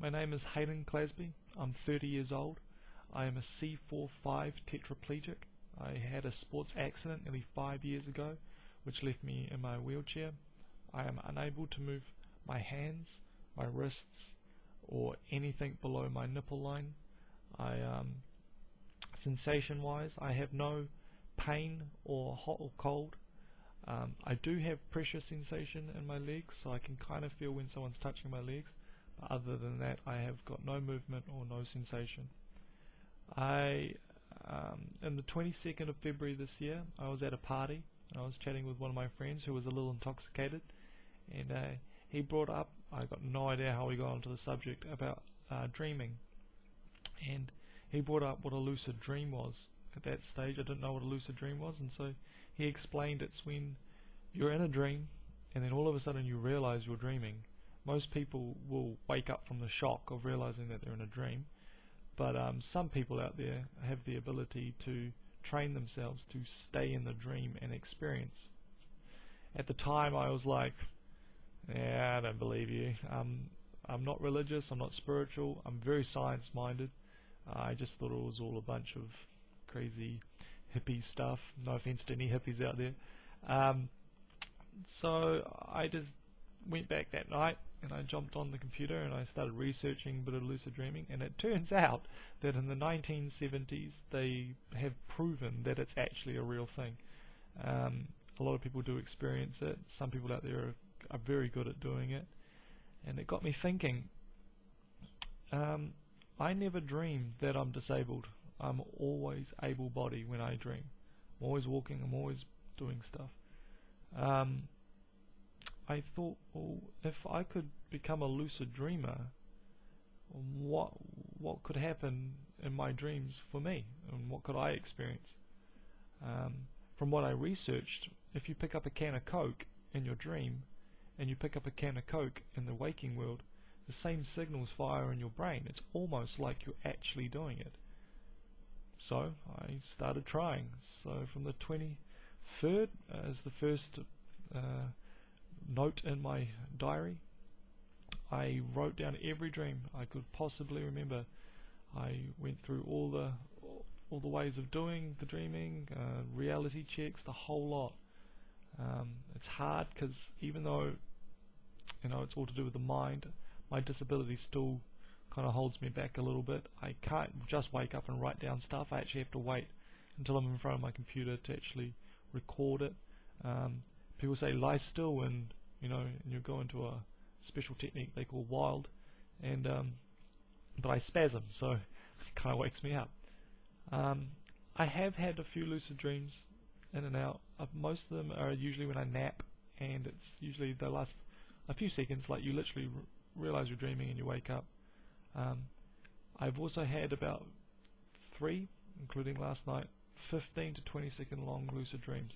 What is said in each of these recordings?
My name is Hayden Clasby. I'm 30 years old. I am a C4-5 tetraplegic. I had a sports accident nearly 5 years ago, which left me in my wheelchair. I am unable to move my hands, my wrists, or anything below my nipple line. Sensation-wise, I have no pain or hot or cold. I do have pressure sensation in my legs, so I can kind of feel when someone's touching my legs. But other than that, I have got no movement or no sensation. In the 22nd of February this year, I was at a party and I was chatting with one of my friends who was a little intoxicated, and he brought up, I got no idea how we got onto the subject, about dreaming, and he brought up what a lucid dream was. At that stage I didn't know what a lucid dream was, and so he explained it's when you're in a dream and then all of a sudden you realize you're dreaming. Most people will wake up from the shock of realizing that they're in a dream, but some people out there have the ability to train themselves to stay in the dream and experience. At the time I was like, yeah, I don't believe you. I'm not religious, I'm not spiritual, I'm very science minded. I just thought it was all a bunch of crazy hippie stuff. No offense to any hippies out there. So I just went back that night and I jumped on the computer and I started researching a bit of lucid dreaming, and it turns out that in the 1970s they have proven that it's actually a real thing. A lot of people do experience it. Some people out there are very good at doing it, and it got me thinking. I never dream that I'm disabled. I'm always able-bodied when I dream. I'm always walking, I'm always doing stuff. I thought, well, if I could become a lucid dreamer, what could happen in my dreams for me, and what could I experience? From what I researched, if you pick up a can of Coke in your dream and you pick up a can of Coke in the waking world, the same signals fire in your brain. It's almost like you're actually doing it. So I started trying. So from the 23rd as the first note in my diary, I wrote down every dream I could possibly remember. I went through all the ways of doing the dreaming, reality checks, the whole lot. It's hard because even though it's all to do with the mind, my disability still kind of holds me back a little bit. I can't just wake up and write down stuff. I actually have to wait until I'm in front of my computer to actually record it. People say lie still, and you go into a special technique they call wild, and but I spasm, so it kind of wakes me up. I have had a few lucid dreams in and out. Most of them are usually when I nap, and it's usually they last a few seconds, like you literally realize you're dreaming and you wake up. I've also had about 3, including last night, 15 to 20 second long lucid dreams.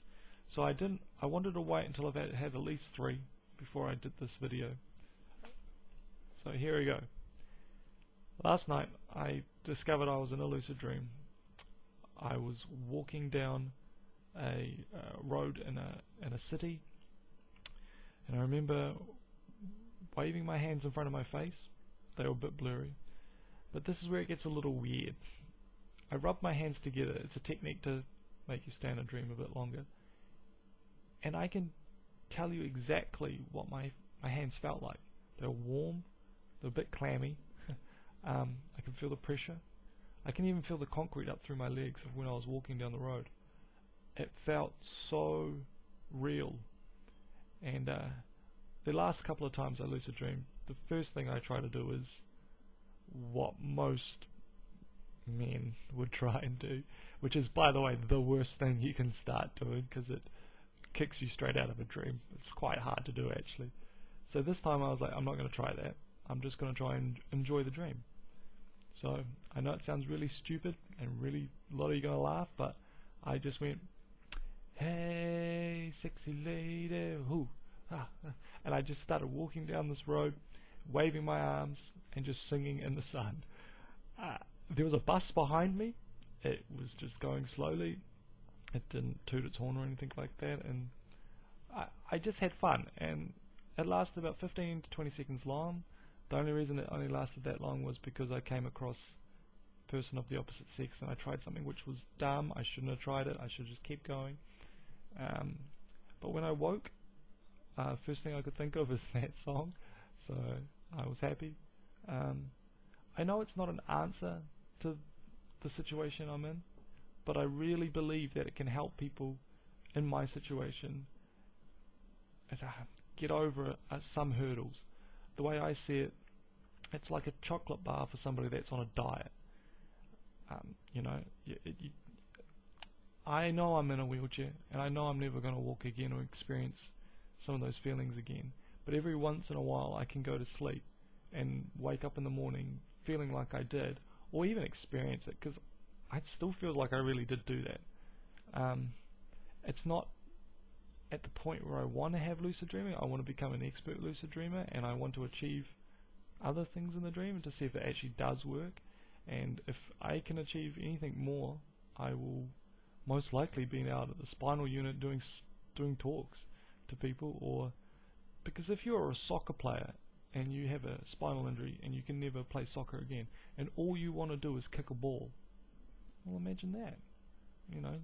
So I wanted to wait until I've had at least 3 before I did this video. So here we go. Last night I discovered I was in a lucid dream. I was walking down a road in a city, and I remember waving my hands in front of my face. They were a bit blurry, but this is where it gets a little weird. I rubbed my hands together. It's a technique to make you stay in a dream a bit longer, and I can tell you exactly what my hands felt like. They were warm, they were a bit clammy. I can feel the pressure. I can even feel the concrete up through my legs of when I was walking down the road. It felt so real. And the last couple of times I lucid dream, the first thing I try to do is what most men would try and do, which is, by the way, the worst thing you can start doing, because it kicks you straight out of a dream. It's quite hard to do, actually. So this time I was like, I'm not going to try that. I'm just going to try and enjoy the dream. So I know it sounds really stupid and really a lot of you are going to laugh, but I just went, hey sexy lady, ooh, and I just started walking down this road, waving my arms and just singing in the sun. There was a bus behind me. It was just going slowly. It didn't toot its horn or anything like that, and I just had fun, and it lasted about 15 to 20 seconds long, The only reason it only lasted that long was because I came across a person of the opposite sex and I tried something which was dumb. I shouldn't have tried it. I should just keep going. But when I woke, first thing I could think of is that song, so I was happy. I know it's not an answer to the situation I'm in, but I really believe that it can help people in my situation get over some hurdles. The way I see it, it's like a chocolate bar for somebody that's on a diet. I know I'm in a wheelchair, and I know I'm never going to walk again or experience some of those feelings again, but every once in a while I can go to sleep and wake up in the morning feeling like I did, or even experience it, because I still feel like I really did do that. It's not at the point where I want to have lucid dreaming. I want to become an expert lucid dreamer, and I want to achieve other things in the dream to see if it actually does work. And if I can achieve anything more, I will most likely be out at the spinal unit doing talks to people. Or because if you're a soccer player and you have a spinal injury and you can never play soccer again, and all you want to do is kick a ball, well, imagine that.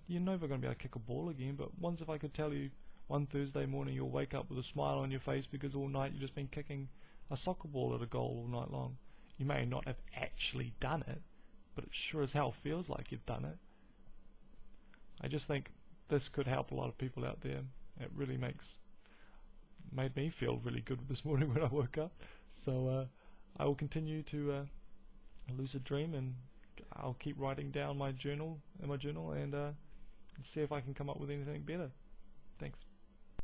You're never going to be able to kick a ball again. But once if I could tell you one Thursday morning you'll wake up with a smile on your face because all night you've just been kicking a soccer ball at a goal all night long. You may not have actually done it, but it sure as hell feels like you've done it. I just think this could help a lot of people out there. It really made me feel really good this morning when I woke up. So I will continue to lucid dream, and I'll keep writing down in my journal and see if I can come up with anything better. Thanks.